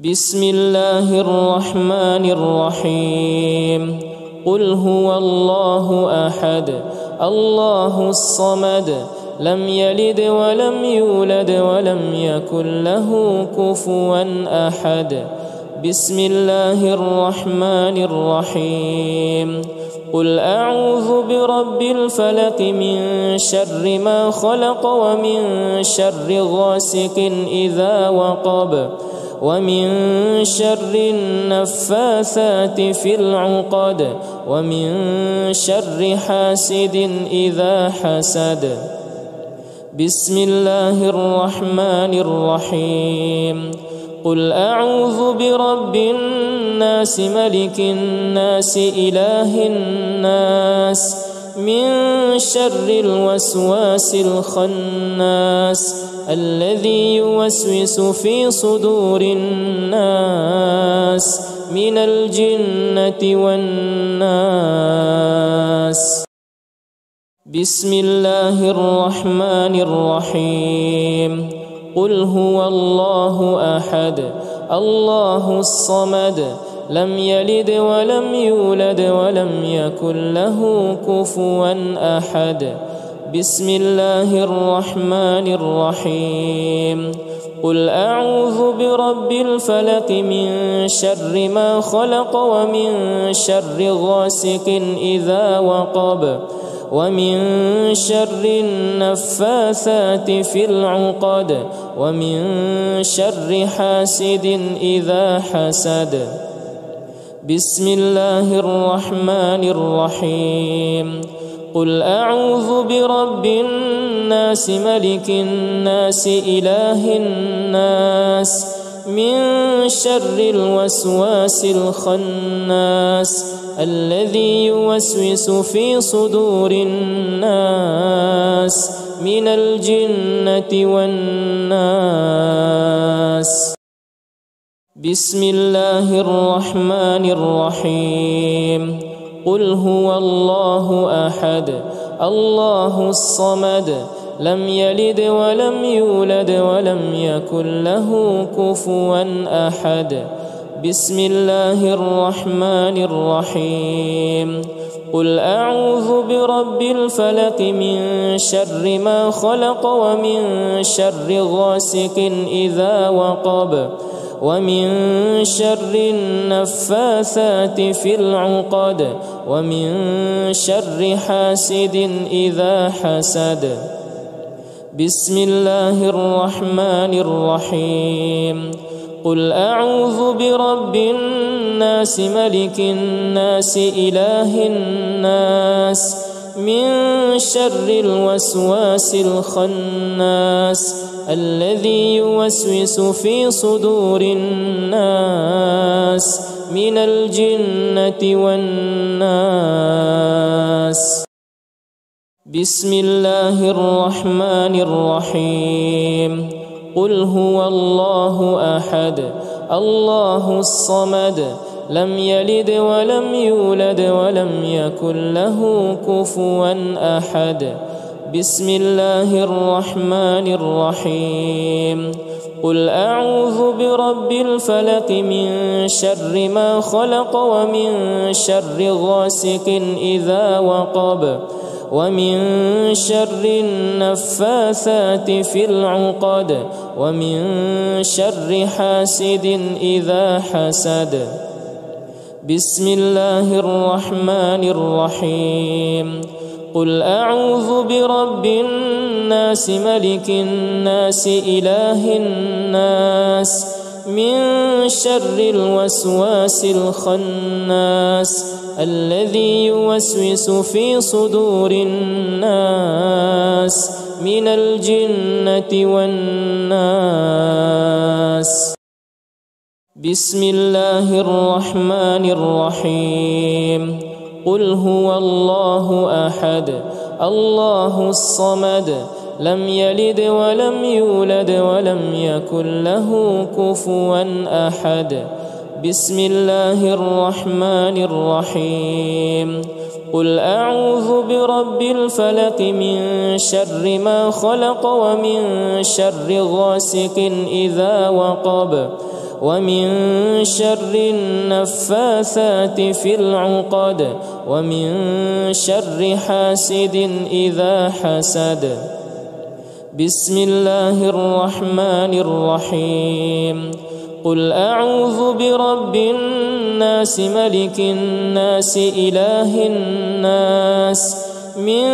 بسم الله الرحمن الرحيم قل هو الله أحد الله الصمد لم يلد ولم يولد ولم يكن له كفوا أحد بسم الله الرحمن الرحيم قل أعوذ برب الفلق من شر ما خلق ومن شر غاسق إذا وقب ومن شر النفاثات في العقد ومن شر حاسد إذا حسد بسم الله الرحمن الرحيم قل أعوذ برب الناس ملك الناس إله الناس من شر الوسواس الخناس الذي يوسوس في صدور الناس من الجنة والناس بسم الله الرحمن الرحيم قل هو الله أحد الله الصمد لم يلد ولم يولد ولم يكن له كفوا أحد بسم الله الرحمن الرحيم قل أعوذ برب الفلق من شر ما خلق ومن شر غاسق إذا وقب ومن شر النفاثات في العقد ومن شر حاسد إذا حسد بسم الله الرحمن الرحيم قل أعوذ برب الناس ملك الناس إله الناس من شر الوسواس الخناس الذي يوسوس في صدور الناس من الجنة والناس بسم الله الرحمن الرحيم قل هو الله أحد الله الصمد لم يلد ولم يولد ولم يكن له كفوا أحد بسم الله الرحمن الرحيم قل أعوذ برب الفلق من شر ما خلق ومن شر غاسق إذا وقب ومن شر النفاثات في العقد ومن شر حاسد إذا حسد بسم الله الرحمن الرحيم قل أعوذ برب الناس ملك الناس إله الناس من شر الوسواس الخناس الذي يوسوس في صدور الناس من الجنة والناس بسم الله الرحمن الرحيم قل هو الله أحد الله الصمد لم يلد ولم يولد ولم يكن له كفوا أحد بسم الله الرحمن الرحيم قل أعوذ برب الفلق من شر ما خلق ومن شر غاسق إذا وقب ومن شر النفاثات في العقد ومن شر حاسد إذا حسد بسم الله الرحمن الرحيم قل أعوذ برب الناس ملك الناس إله الناس من شر الوسواس الخناس الذي يوسوس في صدور الناس من الجنة والناس بسم الله الرحمن الرحيم قل هو الله أحد الله الصمد لم يلد ولم يولد ولم يكن له كفوا أحد بسم الله الرحمن الرحيم قل أعوذ برب الفلق من شر ما خلق ومن شر غاسق إذا وقب ومن شر النفاثات في العقد ومن شر حاسد إذا حسد. بسم الله الرحمن الرحيم. قل أعوذ برب الناس ملك الناس إله الناس من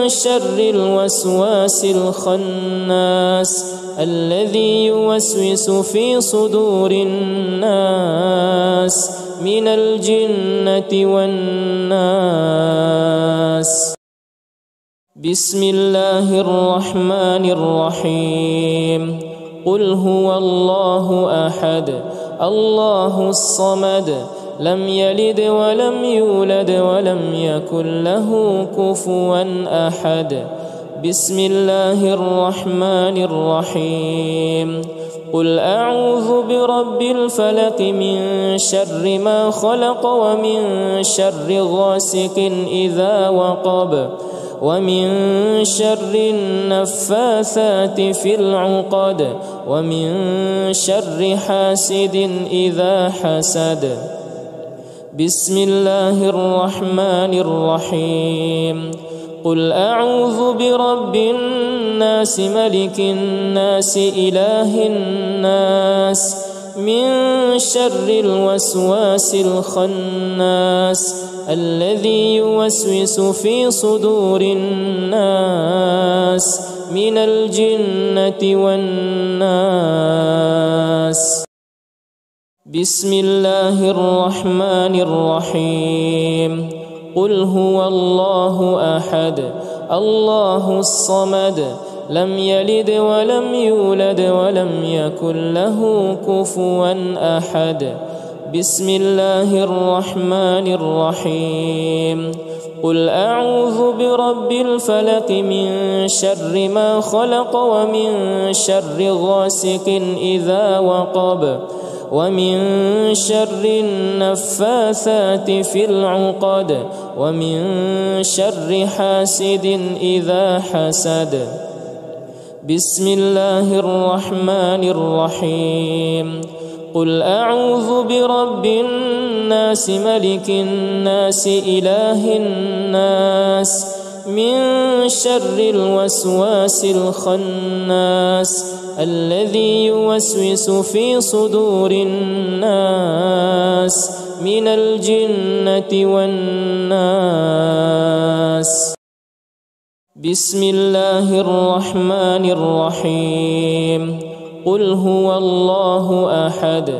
شر الوسواس الخناس الذي يوسوس في صدور الناس من الجنة والناس. بسم الله الرحمن الرحيم. قل هو الله أحد الله الصمد لم يلد ولم يولد ولم يكن له كفوا أحد. بسم الله الرحمن الرحيم. قل أعوذ برب الفلق من شر ما خلق ومن شر غاسق إذا وقب ومن شر النفاثات في العقد ومن شر حاسد إذا حسد. بسم الله الرحمن الرحيم. قل أعوذ برب الناس ملك الناس إله الناس من شر الوسواس الخناس الذي يوسوس في صدور الناس من الجنة والناس. بسم الله الرحمن الرحيم. قل هو الله أحد الله الصمد لم يلد ولم يولد ولم يكن له كفوا أحد. بسم الله الرحمن الرحيم. قل أعوذ برب الفلق من شر ما خلق ومن شر غاسق إذا وقب ومن شر النفاثات في العقد ومن شر حاسد إذا حسد. بسم الله الرحمن الرحيم. قل أعوذ برب الناس ملك الناس إله الناس من شر الوسواس الخناس الذي يوسوس في صدور الناس من الجنة والناس. بسم الله الرحمن الرحيم. قل هو الله أحد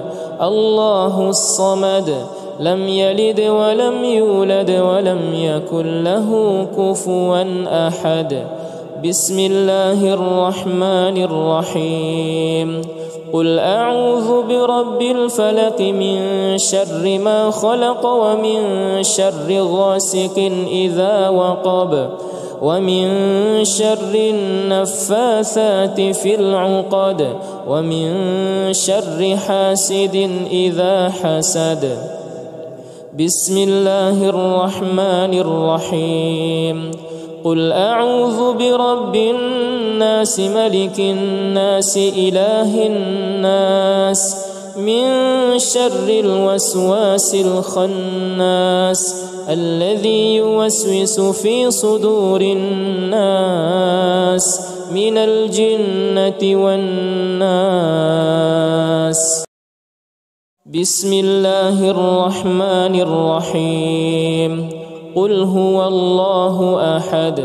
الله الصمد لم يلد ولم يولد ولم يكن له كفوا أحد. بسم الله الرحمن الرحيم. قل أعوذ برب الفلق من شر ما خلق ومن شر غاسق إذا وقب ومن شر النفاثات في العقد ومن شر حاسد إذا حسد. بسم الله الرحمن الرحيم. قل أعوذ برب الناس ملك الناس إله الناس من شر الوسواس الخناس الذي يوسوس في صدور الناس من الجنة والناس. بسم الله الرحمن الرحيم. قل هو الله أحد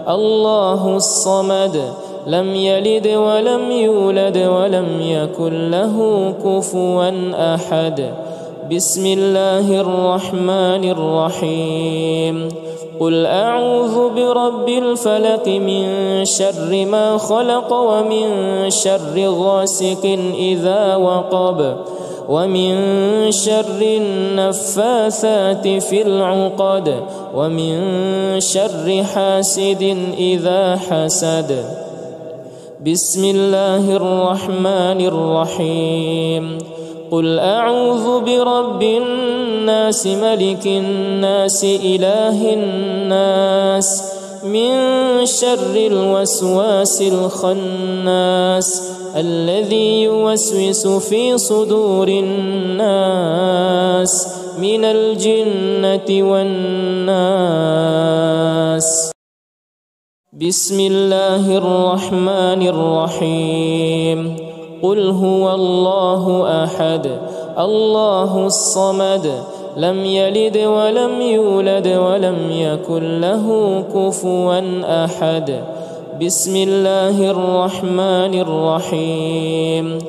الله الصمد لم يلد ولم يولد ولم يكن له كفوا أحد. بسم الله الرحمن الرحيم. قل أعوذ برب الفلق من شر ما خلق ومن شر غاسق إذا وقب ومن شر النفاثات في العقد ومن شر حاسد إذا حسد. بسم الله الرحمن الرحيم. قل أعوذ برب الناس ملك الناس إله الناس من شر الوسواس الخناس الذي يوسوس في صدور الناس من الجنة والناس. بسم الله الرحمن الرحيم. قل هو الله أحد الله الصمد لم يلد ولم يولد ولم يكن له كفوا أحد. بسم الله الرحمن الرحيم.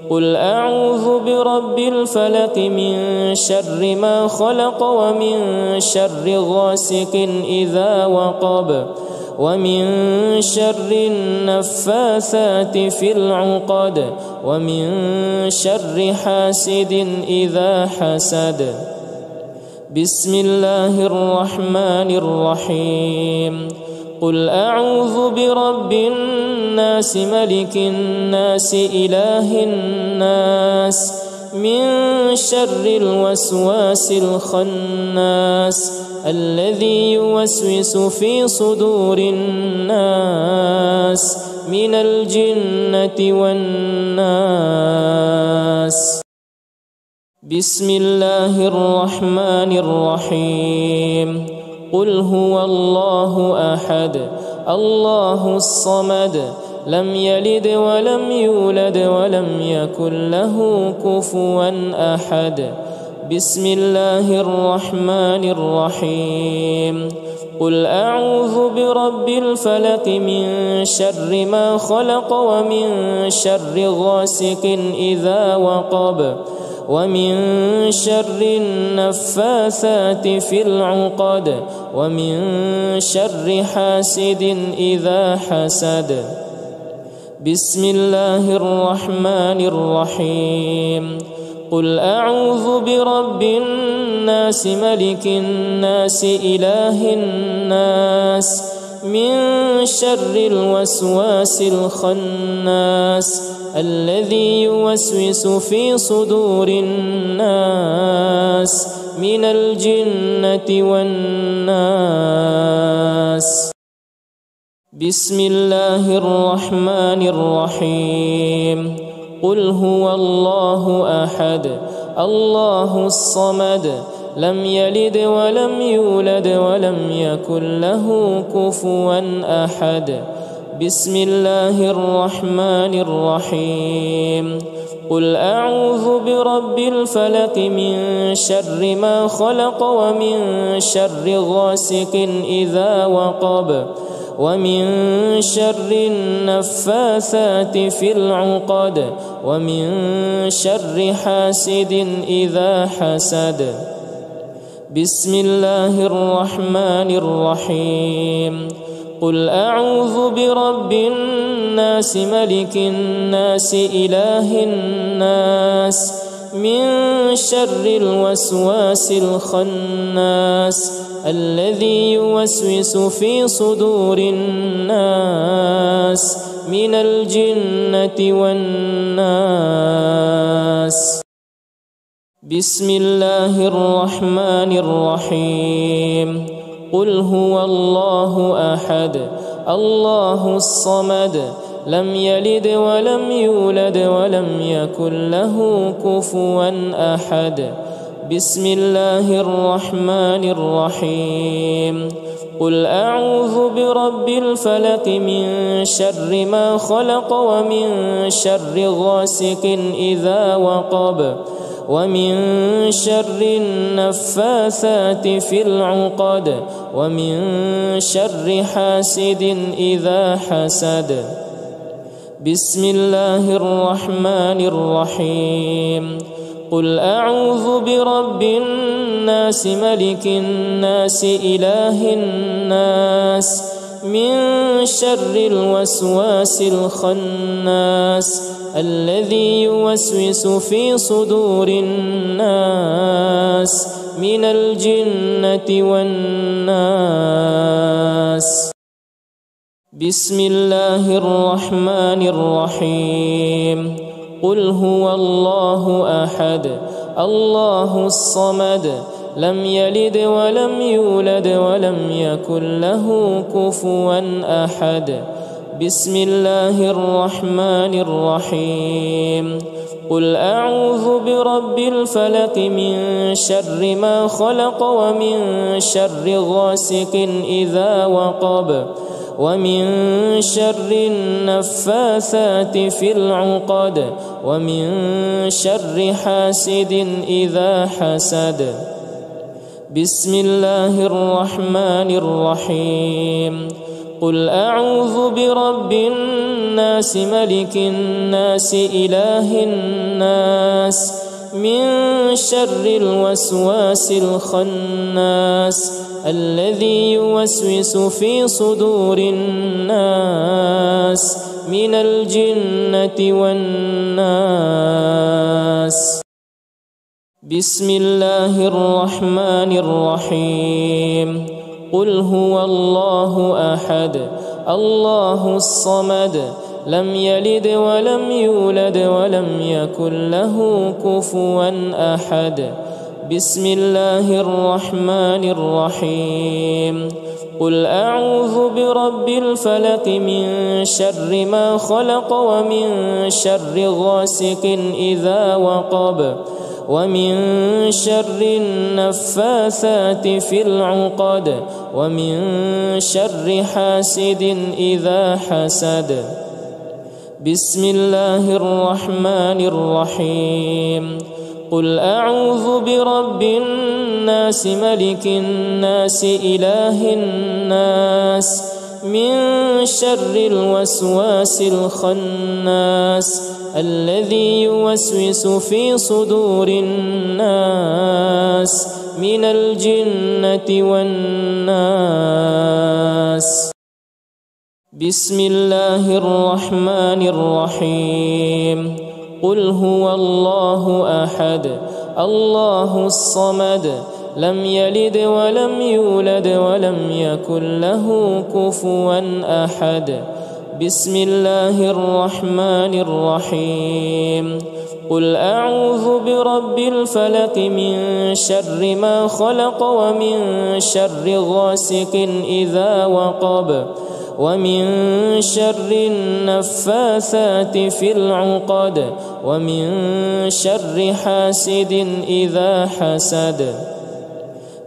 قل أعوذ برب الفلق من شر ما خلق ومن شر غاسق إذا وقب ومن شر النفاثات في العقد ومن شر حاسد إذا حسد. بسم الله الرحمن الرحيم. قل أعوذ برب الناس ملك الناس إله الناس من شر الوسواس الخناس الذي يوسوس في صدور الناس من الجنة والناس. بسم الله الرحمن الرحيم. قل هو الله أحد الله الصمد لم يلد ولم يولد ولم يكن له كفوا أحد. بسم الله الرحمن الرحيم. قل أعوذ برب الفلق من شر ما خلق ومن شر غاسق إذا وقب ومن شر النفاثات في العقد ومن شر حاسد إذا حسد. بسم الله الرحمن الرحيم. قل أعوذ برب الناس ملك الناس إله الناس من شر الوسواس الخناس الذي يوسوس في صدور الناس من الجنة والناس. بسم الله الرحمن الرحيم. قل هو الله أحد الله الصمد لم يلد ولم يولد ولم يكن له كفوا أحد. بسم الله الرحمن الرحيم. قل أعوذ برب الفلق من شر ما خلق ومن شر غاسق إذا وقب ومن شر النفاثات في العقد ومن شر حاسد إذا حسد. بسم الله الرحمن الرحيم. قل أعوذ برب الناس ملك الناس إله الناس من شر الوسواس الخناس الذي يوسوس في صدور الناس من الجنة والناس. بسم الله الرحمن الرحيم. قل هو الله أحد الله الصمد لم يلد ولم يولد ولم يكن له كفوا أحد. بسم الله الرحمن الرحيم. قل أعوذ برب الفلق من شر ما خلق ومن شر غاسق إذا وقب ومن شر النفاثات في العقد ومن شر حاسد إذا حسد. بسم الله الرحمن الرحيم. قل أعوذ برب الناس ملك الناس إله الناس من شر الوسواس الخناس الذي يوسوس في صدور الناس من الجنة والناس. بسم الله الرحمن الرحيم. قل هو الله أحد الله الصمد لم يلد ولم يولد ولم يكن له كفوا أحد. بسم الله الرحمن الرحيم قل أعوذ برب الفلق من شر ما خلق ومن شر غاسق إذا وقب ومن شر النفاثات في العقد ومن شر حاسد إذا حسد بسم الله الرحمن الرحيم قل أعوذ برب الناس ملك الناس إله الناس من شر الوسواس الخناس الذي يوسوس في صدور الناس من الجنة والناس بسم الله الرحمن الرحيم قل هو الله أحد الله الصمد لم يلد ولم يولد ولم يكن له كفوا أحد بسم الله الرحمن الرحيم قل أعوذ برب الفلق من شر ما خلق ومن شر غاسق إذا وقب ومن شر النفاثات في العقد ومن شر حاسد إذا حسد بسم الله الرحمن الرحيم قل أعوذ برب الناس ملك الناس إله الناس من شر الوسواس الخناس الذي يوسوس في صدور الناس من الجنة والناس بسم الله الرحمن الرحيم قل هو الله أحد الله الصمد لم يلد ولم يولد ولم يكن له كفوا أحد بسم الله الرحمن الرحيم قل أعوذ برب الفلق من شر ما خلق ومن شر غاسق إذا وقب ومن شر النفاثات في العقد ومن شر حاسد إذا حسد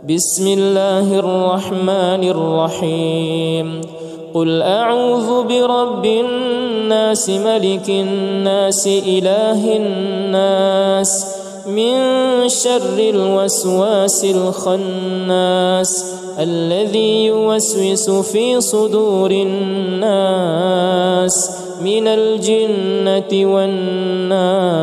بسم الله الرحمن الرحيم قل أعوذ برب الناس ملك الناس إله الناس من شر الوسواس الخناس الذي يوسوس في صدور الناس من الجنة والناس